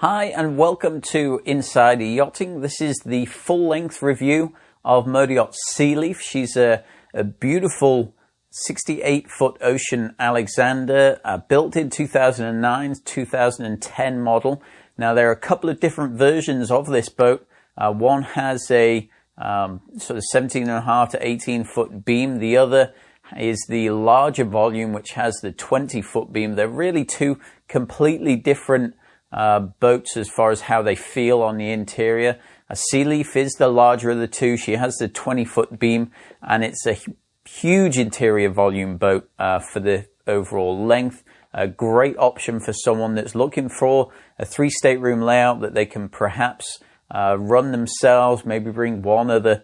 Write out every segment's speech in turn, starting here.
Hi and welcome to Insider Yachting. This is the full-length review of Motor Yacht Sealeaf. She's a beautiful 68-foot Ocean Alexander, built in 2009, 2010 model. Now there are a couple of different versions of this boat. One has a sort of 17.5 to 18-foot beam. The other is the larger volume, which has the 20-foot beam. They're really two completely different boats as far as how they feel on the interior. A Sealeaf is the larger of the two. She has the 20-foot beam, and it's a huge interior volume boat for the overall length. A great option for someone that's looking for a 3-stateroom layout that they can perhaps run themselves, maybe bring one other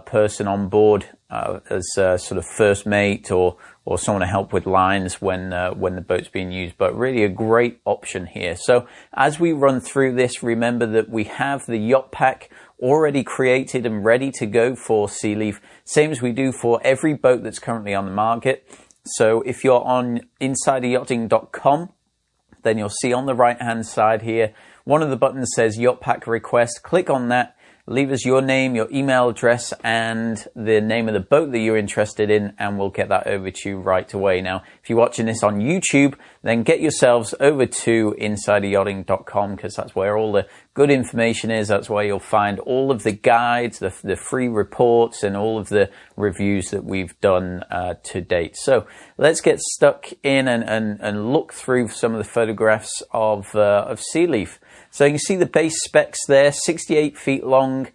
person on board as sort of first mate or someone to help with lines when the boat's being used. But really a great option here. So as we run through this, remember that we have the yacht pack already created and ready to go for Sealeaf, same as we do for every boat that's currently on the market. So if you're on insideryachting.com, then you'll see on the right hand side here, one of the buttons says yacht pack request. Click on that. Leave us your name, your email address, and the name of the boat that you're interested in, and we'll get that over to you right away. Now, if you're watching this on YouTube, then get yourselves over to insideryachting.com, because that's where all the good information is. That's where you'll find all of the guides, the free reports, and all of the reviews that we've done to date. So let's get stuck in and look through some of the photographs of Sealeaf. So you can see the base specs there, 68 feet long.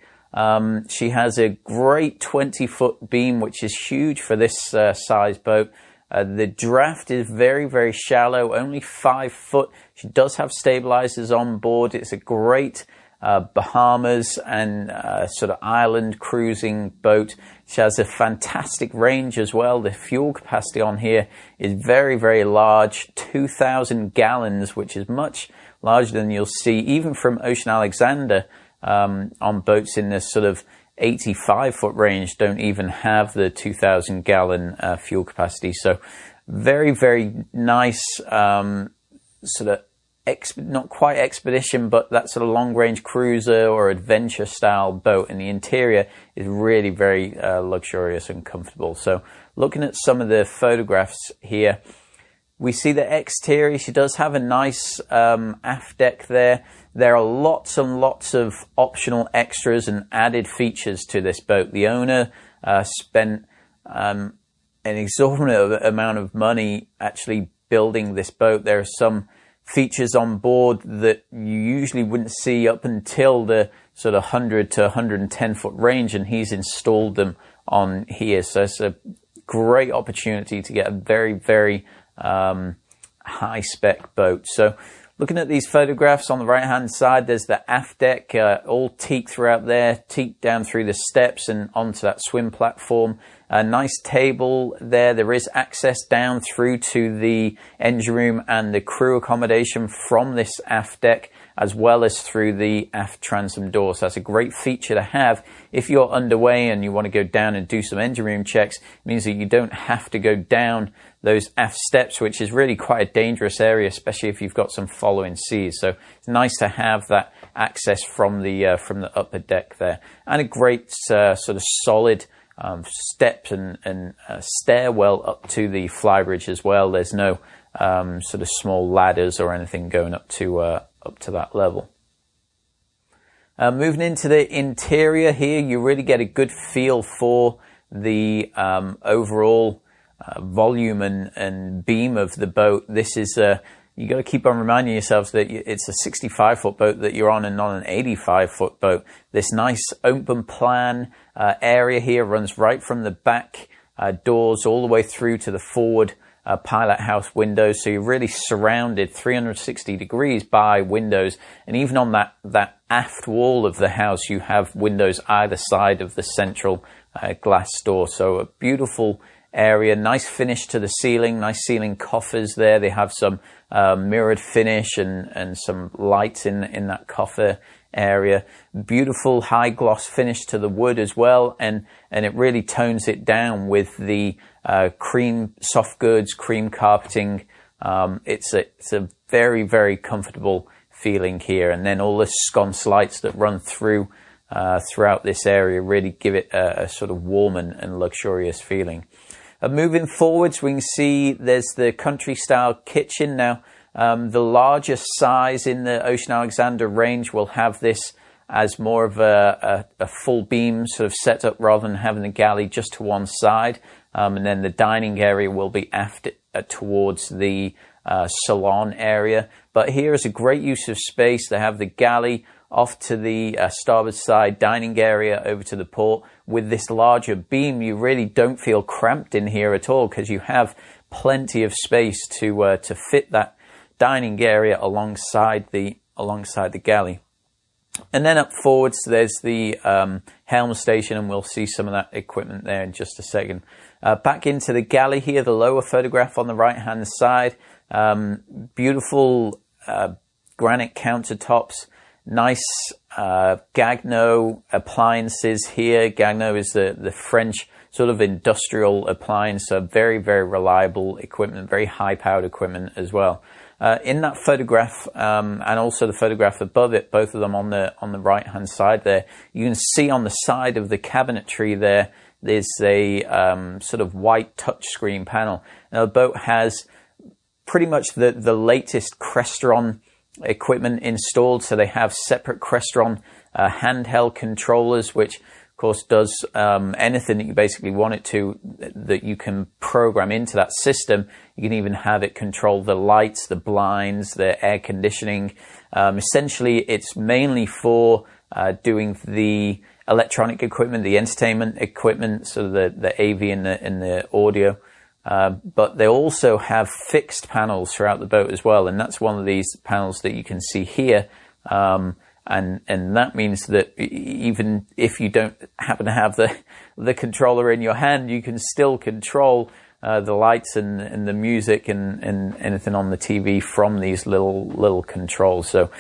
She has a great 20-foot beam, which is huge for this size boat. The draft is very, very shallow, only 5 foot. She does have stabilizers on board. It's a great Bahamas and sort of island cruising boat. She has a fantastic range as well. The fuel capacity on here is very, very large, 2,000 gallons, which is much larger than you'll see even from Ocean Alexander on boats in this sort of 85-foot range don't even have the 2,000 gallon fuel capacity. So very, very nice sort of not quite expedition, but that sort of long-range cruiser or adventure style boat, and the interior is really very luxurious and comfortable. So looking at some of the photographs here, we see the exterior. She does have a nice aft deck there. There are lots and lots of optional extras and added features to this boat. The owner spent an exorbitant amount of money actually building this boat. There are some features on board that you usually wouldn't see up until the sort of 100 to 110 foot range, and he's installed them on here. So it's a great opportunity to get a very, very high spec boat. So looking at these photographs on the right hand side, there's the aft deck, all teak throughout there, teak down through the steps and onto that swim platform. A nice table there. There is access down through to the engine room and the crew accommodation from this aft deck, as well as through the aft transom door. So that's a great feature to have if you're underway and you want to go down and do some engine room checks. It means that you don't have to go down those aft steps, which is really quite a dangerous area, especially if you've got some following seas. So it's nice to have that access from the upper deck there, and a great sort of solid steps and stairwell up to the flybridge as well. There's no sort of small ladders or anything going up to that level. Moving into the interior here, you really get a good feel for the overall volume and beam of the boat. This is you got to keep on reminding yourselves that it's a 65-foot boat that you're on and not an 85-foot boat. This nice open plan area here runs right from the back doors all the way through to the forward pilot house windows. So you're really surrounded 360 degrees by windows. And even on that aft wall of the house, you have windows either side of the central glass door. So a beautiful area, nice finish to the ceiling, nice ceiling coffers there. They have some mirrored finish and some lights in that coffer area. Beautiful high gloss finish to the wood as well, and it really tones it down with the cream soft goods, cream carpeting. It's a very, very comfortable feeling here. And then all the sconce lights that run through throughout this area really give it a sort of warm and luxurious feeling. Moving forwards, we can see there's the country style kitchen. Now, the largest size in the Ocean Alexander range will have this as more of a full beam sort of setup rather than having the galley just to one side. And then the dining area will be aft towards the salon area. But here is a great use of space. They have the galley off to the starboard side, dining area over to the port. With this larger beam, you really don't feel cramped in here at all because you have plenty of space to fit that dining area alongside the galley. And then up forwards, there's the Helm station, and we'll see some of that equipment there in just a second. Back into the galley here, the lower photograph on the right-hand side. Beautiful granite countertops, nice Gagno appliances here. Gagno is the French sort of industrial appliance, so very, very reliable equipment, very high-powered equipment as well. In that photograph, and also the photograph above it, both of them on the right-hand side there, you can see on the side of the cabinetry there's a sort of white touchscreen panel. Now, the boat has pretty much the latest Crestron equipment installed, so they have separate Crestron handheld controllers, which of course does anything that you basically want it to, that you can program into that system. You can even have it control the lights, the blinds, the air conditioning. Essentially, it's mainly for doing the electronic equipment, the entertainment equipment, so the AV and the audio. But they also have fixed panels throughout the boat as well, and that's one of these panels that you can see here. And that means that even if you don't happen to have the controller in your hand, you can still control the lights and the music and anything on the TV from these little controls. So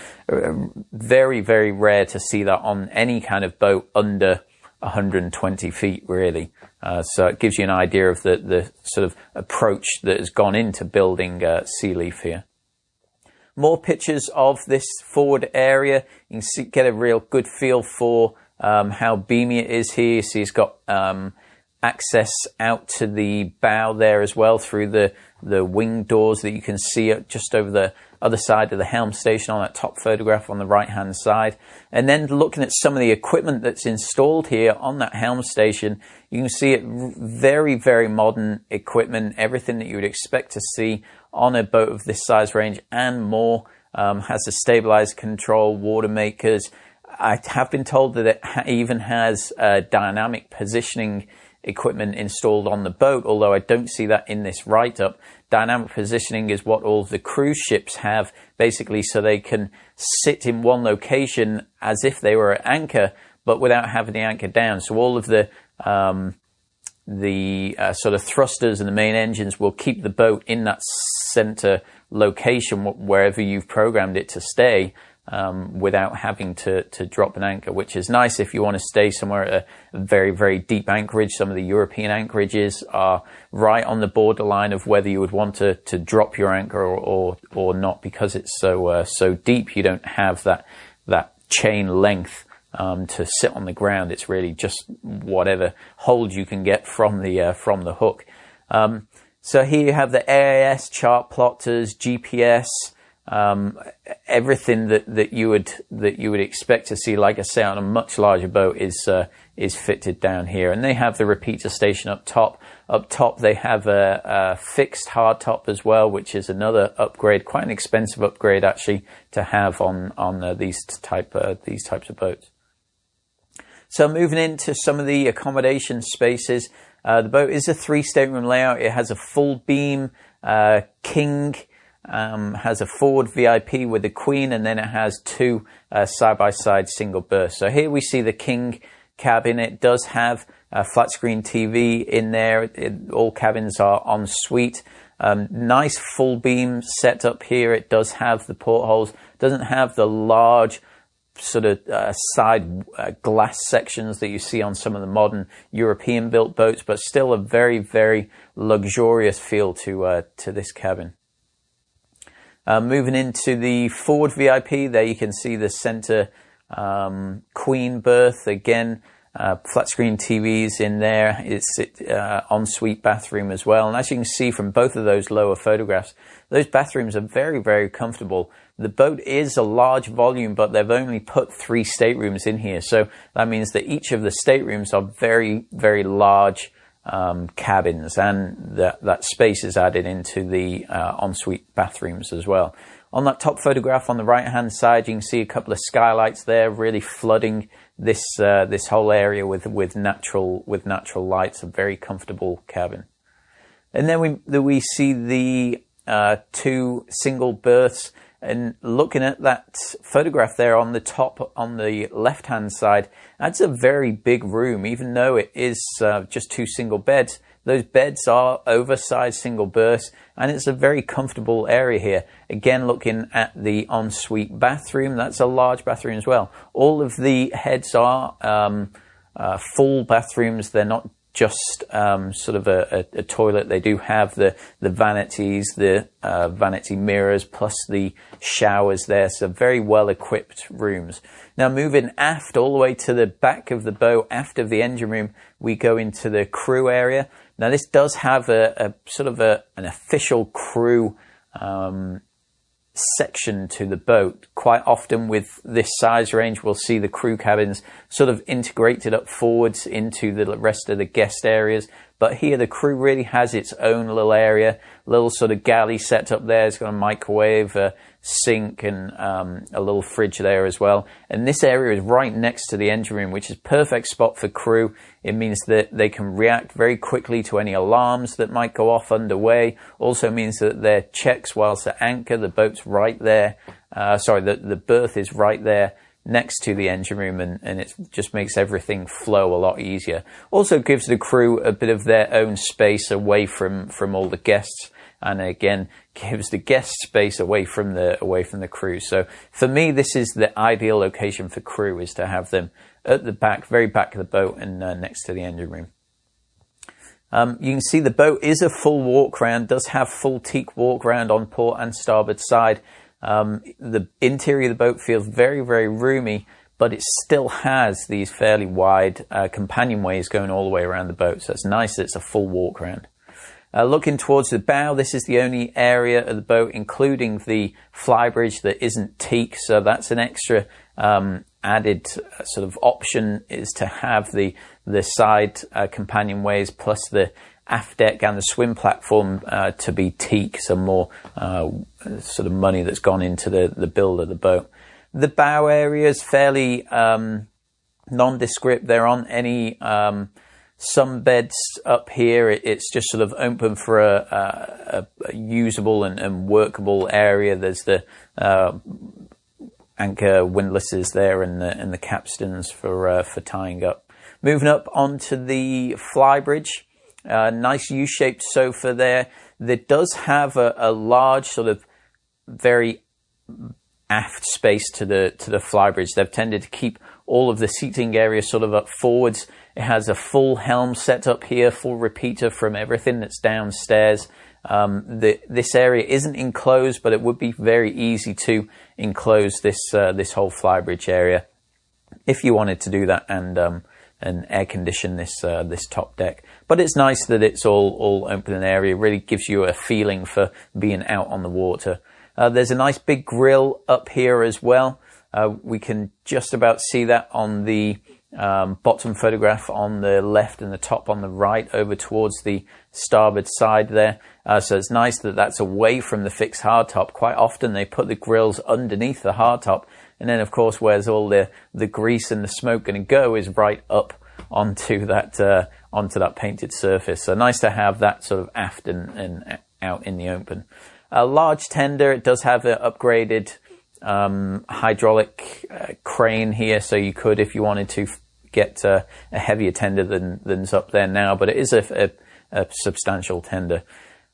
very, very rare to see that on any kind of boat under 120 feet, really. So it gives you an idea of the sort of approach that has gone into building Sea Leaf here. More pictures of this forward area. You can get a real good feel for how beamy it is here. So it's got access out to the bow there as well through the wing doors that you can see just over the other side of the helm station on that top photograph on the right hand side. And then looking at some of the equipment that's installed here on that helm station, you can see it very, very modern equipment, everything that you would expect to see on a boat of this size range and more. Has a stabilizer control, water makers. I have been told that it even has dynamic positioning equipment installed on the boat, although I don't see that in this write-up. Dynamic positioning is what all of the cruise ships have, basically, so they can sit in one location as if they were at anchor, but without having the anchor down. So all of the sort of thrusters and the main engines will keep the boat in that center location wherever you've programmed it to stay, without having to drop an anchor, which is nice if you want to stay somewhere at a very, very deep anchorage. Some of the European anchorages are right on the borderline of whether you would want to drop your anchor or not, because it's so deep. You don't have that chain length to sit on the ground. It's really just whatever hold you can get from the hook. So here you have the AIS, chart plotters, GPS, everything that you would expect to see, like I say, on a much larger boat is fitted down here. And they have the repeater station up top. Up top they have a fixed hardtop as well, which is another upgrade, quite an expensive upgrade actually to have on these types of boats. So moving into some of the accommodation spaces, the boat is a 3-stateroom layout. It has a full beam king, has a forward VIP with a queen, and then it has 2 side-by-side single berths. So here we see the king cabin. It does have a flat screen TV in there. All cabins are en suite. Nice full beam setup here. It does have the portholes. Doesn't have the large sort of side glass sections that you see on some of the modern European built boats, but still a very, very luxurious feel to this cabin. Moving into the forward VIP, there you can see the center queen berth. Again, flat screen TVs in there. It's ensuite bathroom as well. And as you can see from both of those lower photographs, those bathrooms are very, very comfortable. The boat is a large volume, but they've only put 3 staterooms in here. So that means that each of the staterooms are very, very large cabins, and that space is added into the ensuite bathrooms as well. On that top photograph on the right hand side, you can see a couple of skylights there, really flooding this whole area with natural lights. A very comfortable cabin. And then we see the 2 single berths. And looking at that photograph there on the top, on the left-hand side, that's a very big room, even though it is just 2 single beds. Those beds are oversized single berths, and it's a very comfortable area here. Again, looking at the ensuite bathroom, that's a large bathroom as well. All of the heads are full bathrooms. They're not just sort of a toilet. They do have the vanities, the vanity mirrors, plus the showers there. So very well equipped rooms. Now moving aft all the way to the back of the boat, aft of the engine room, we go into the crew area. Now this does have a sort of an official crew section to the boat. Quite often with this size range, we'll see the crew cabins sort of integrated up forwards into the rest of the guest areas. But here the crew really has its own little area, little sort of galley set up there. It's got a microwave, a sink, and a little fridge there as well. And this area is right next to the engine room, which is perfect spot for crew. It means that they can react very quickly to any alarms that might go off underway. Also means that their checks whilst at anchor, the boat's right there. The berth is right there next to the engine room, and it just makes everything flow a lot easier. Also gives the crew a bit of their own space away from all the guests, and again gives the guest space away from the crew. So for me, this is the ideal location for crew, is to have them at the back, very back of the boat, and next to the engine room. You can see the boat is a full walk round, does have full teak walk round on port and starboard side. The interior of the boat feels very, very roomy, but it still has these fairly wide companionways going all the way around the boat. So it's nice that it's a full walk round. Looking towards the bow, this is the only area of the boat, including the flybridge, that isn't teak. So that's an extra added sort of option, is to have the side companionways plus the aft deck and the swim platform to be teak. Some more sort of money that's gone into the build of the boat. The bow area is fairly nondescript. There aren't any some beds up here. It's just sort of open for a usable and workable area. There's the anchor windlasses there, and the capstans for tying up. Moving up onto the flybridge. Nice U-shaped sofa there. That does have a large sort of very aft space to the flybridge. They've tended to keep all of the seating area sort of up forwards. It has a full helm set up here, full repeater from everything that's downstairs. This area isn't enclosed, but it would be very easy to enclose this whole flybridge area if you wanted to do that, and air condition this top deck. But it's nice that it's all open and area. It really gives you a feeling for being out on the water. There's a nice big grill up here as well. We can just about see that on the bottom photograph on the left and the top on the right, over towards the starboard side there. So it's nice that that's away from the fixed hardtop. Quite often they put the grills underneath the hardtop, and then of course where's all the grease and the smoke going to go is right up onto that painted surface. So nice to have that sort of aft and out in the open. A large tender. It does have an upgraded hydraulic crane here, so you could, if you wanted to, get a heavier tender than's up there now, but it is a substantial tender.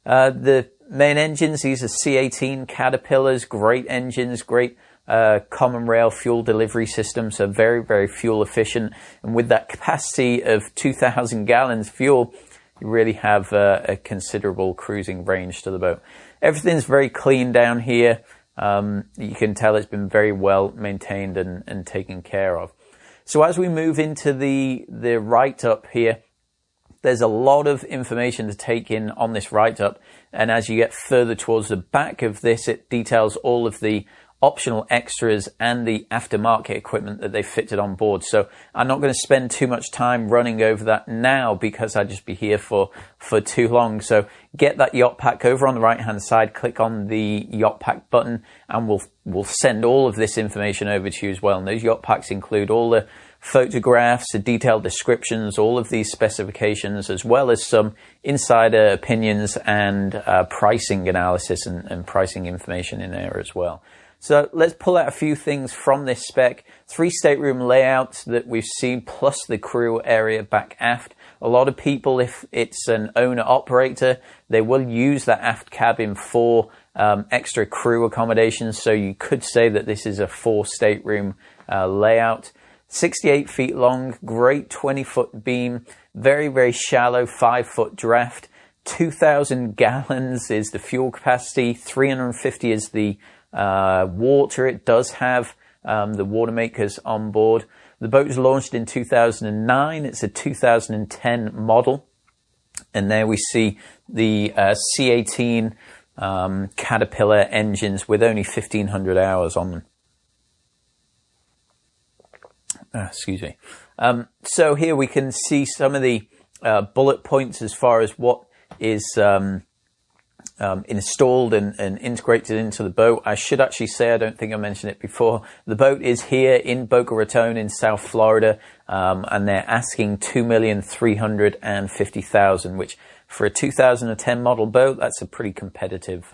The main engines, these are C18 Caterpillars, great engines, great common rail fuel delivery system, so very, very fuel efficient. And with that capacity of 2,000 gallons fuel, you really have a considerable cruising range to the boat. everything's very clean down here. You can tell it's been very well maintained and taken care of. So as we move into the write-up here, there's a lot of information to take in on this write-up, and as you get further towards the back of this, it details all of the optional extras and the aftermarket equipment that they fitted on board. So I'm not going to spend too much time running over that now because I'd just be here for too long. So get that yacht pack over on the right hand side, click on the yacht pack button, and we'll send all of this information over to you as well. And those yacht packs include all the photographs, the detailed descriptions, all of these specifications, as well as some insider opinions and pricing analysis and pricing information in there as well. So let's pull out a few things from this spec. 3 stateroom layouts that we've seen, plus the crew area back aft. A lot of people, if it's an owner-operator, they will use that aft cabin for extra crew accommodations. So you could say that this is a 4 stateroom layout. 68 feet long, great 20-foot beam, very, very shallow 5-foot draft. 2,000 gallons is the fuel capacity, 350 is the water. It does have the water makers on board. The boat was launched in 2009. It's a 2010 model. And there we see the C18 Caterpillar engines with only 1,500 hours on them. Excuse me. So here we can see some of the bullet points as far as what is installed and integrated into the boat. I should actually say, I don't think I mentioned it before, the boat is here in Boca Raton in South Florida, and they're asking $2,350,000, which for a 2010 model boat, that's a pretty competitive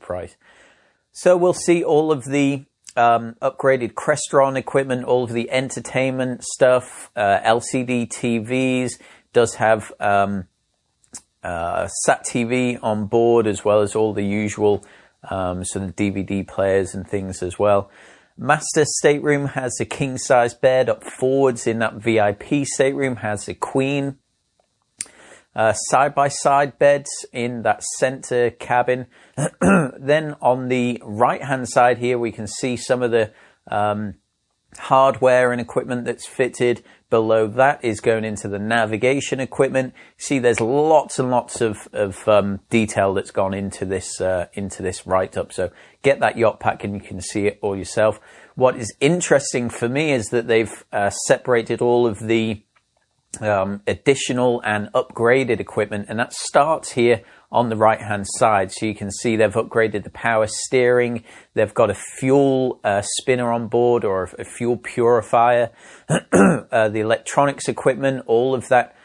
price. So we'll see all of the upgraded Crestron equipment, all of the entertainment stuff, LCD TVs, does have Sat TV on board, as well as all the usual sort of DVD players and things as well. Master stateroom has a king size bed up forwards. In that VIP stateroom has a queen. Side-by-side beds in that center cabin. Then on the right-hand side here, we can see some of the hardware and equipment that's fitted. Below that is going into the navigation equipment. See, there's lots and lots of detail that's gone into this write-up. So get that yacht pack and you can see it all yourself. What is interesting for me is that they've separated all of the additional and upgraded equipment, and that starts here on the right hand side. So you can see they've upgraded the power steering, they've got a fuel spinner on board, or a fuel purifier, the electronics equipment, all of that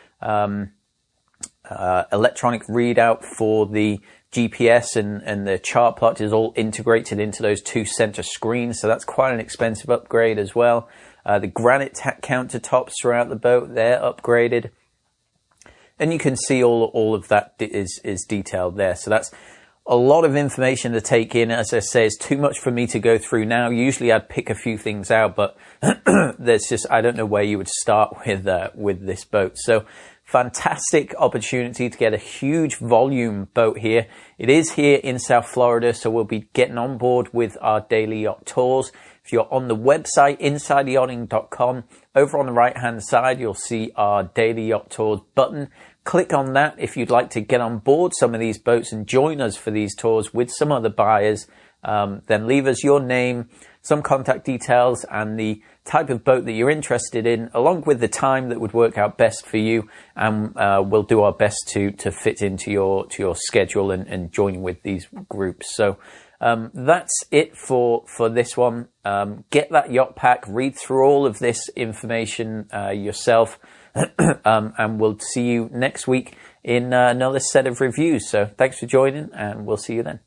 electronic readout for the GPS and the chart plot is all integrated into those 2 center screens, so that's quite an expensive upgrade as well. The granite countertops throughout the boat, they're upgraded. And you can see all of that is detailed there. So that's a lot of information to take in. As I say, it's too much for me to go through now. Usually I'd pick a few things out, but there's just, I don't know where you would start with this boat. So fantastic opportunity to get a huge volume boat here. It is here in South Florida, so we'll be getting on board with our daily yacht tours. If you're on the website, insideyachting.com, over on the right-hand side, you'll see our Daily Yacht Tours button. Click on that if you'd like to get on board some of these boats and join us for these tours with some other buyers. Then leave us your name, some contact details, and the type of boat that you're interested in, along with the time that would work out best for you. And we'll do our best to fit into your schedule and join with these groups. So that's it for this one. Get that yacht pack, read through all of this information yourself, and we'll see you next week in another set of reviews. So thanks for joining, and we'll see you then.